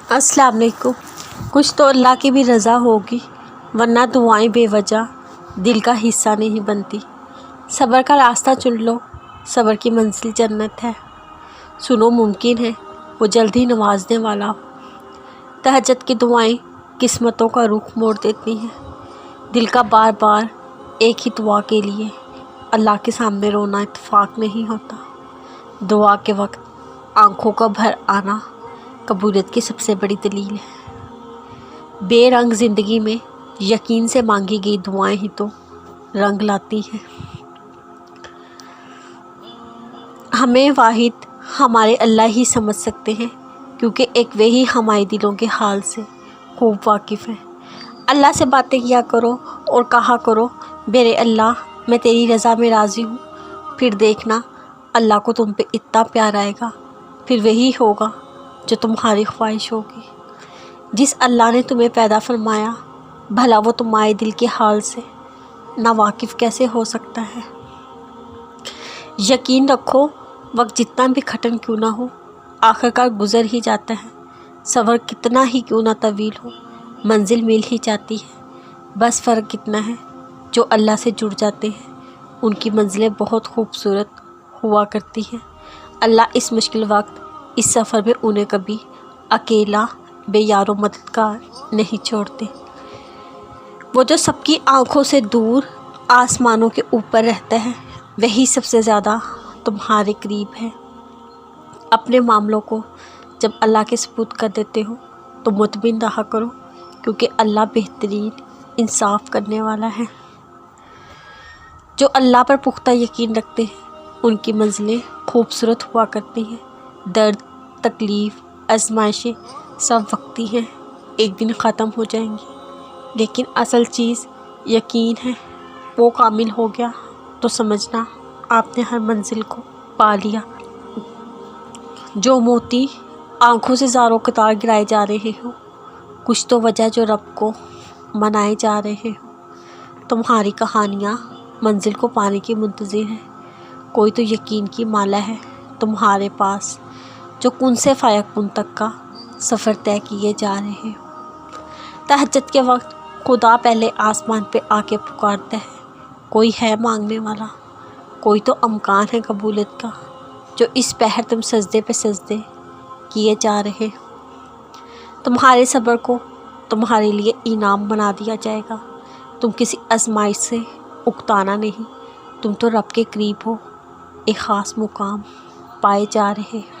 अस्सलाम वालेकुम। कुछ तो अल्लाह की भी रज़ा होगी, वरना दुआएं बेवजह दिल का हिस्सा नहीं बनती। सब्र का रास्ता चुन लो, सब्र की मंजिल जन्नत है। सुनो, मुमकिन है वो जल्द ही नवाजने वाला हो। तहज्जुद की दुआएं किस्मतों का रुख मोड़ देती हैं। दिल का बार बार एक ही दुआ के लिए अल्लाह के सामने रोना इत्तेफाक नहीं होता। दुआ के वक्त आंखों का भर आना कबूलियत की सबसे बड़ी दलील है। बेरंग ज़िंदगी में यकीन से मांगी गई दुआएं ही तो रंग लाती हैं। हमें वाहिद हमारे अल्लाह ही समझ सकते हैं, क्योंकि एक वे ही हमारे दिलों के हाल से खूब वाकिफ़ है। अल्लाह से बातें किया करो और कहा करो, मेरे अल्लाह मैं तेरी रज़ा में राज़ी हूँ। फिर देखना अल्लाह को तुम पे इतना प्यार आएगा, फिर वही होगा जो तुम्हारी ख्वाहिश होगी। जिस अल्लाह ने तुम्हें पैदा फरमाया, भला वो तुम्हारे दिल के हाल से नावाकिफ़ कैसे हो सकता है। यकीन रखो, वक्त जितना भी कठिन क्यों ना हो, आखिरकार गुज़र ही जाता है। सफ़र कितना ही क्यों ना तवील हो, मंजिल मिल ही जाती है। बस फ़र्क कितना है, जो अल्लाह से जुड़ जाते हैं उनकी मंजिलें बहुत खूबसूरत हुआ करती हैं। अल्लाह इस मुश्किल वक्त, इस सफ़र में उन्हें कभी अकेला बेयारो मददगार नहीं छोड़ते। वो जो सबकी आंखों से दूर आसमानों के ऊपर रहता है, वही सबसे ज़्यादा तुम्हारे करीब है। अपने मामलों को जब अल्लाह के सुपुर्द कर देते हो तो मुतमिन रहा करो, क्योंकि अल्लाह बेहतरीन इंसाफ करने वाला है। जो अल्लाह पर पुख्ता यकीन रखते हैं उनकी मंजिलें खूबसूरत हुआ करती हैं। दर्द, तकलीफ़, आजमाइशें सब वक्ती हैं, एक दिन ख़त्म हो जाएंगी। लेकिन असल चीज़ यकीन है। वो कामिल हो गया तो समझना आपने हर मंजिल को पा लिया। जो मोती आँखों से ज़ारों कतार गिराए जा रहे हो, कुछ तो वजह जो रब को मनाए जा रहे हो। तुम्हारी कहानियाँ मंजिल को पाने की मुंतज़िर है। कोई तो यकीन की माला है तुम्हारे पास, जो कुन से फायकुन तक का सफ़र तय किए जा रहे हो। तहज्जुद के वक्त खुदा पहले आसमान पे आके पुकारता है, कोई है मांगने वाला। कोई तो अमकान है कबूलियत का, जो इस पहर तुम सजदे पे सजदे किए जा रहे हो। तुम्हारे सब्र को तुम्हारे लिए इनाम बना दिया जाएगा। तुम किसी आजमाइश से उकताना नहीं, तुम तो रब के करीब हो, एक ख़ास मुकाम पाए जा रहे हो।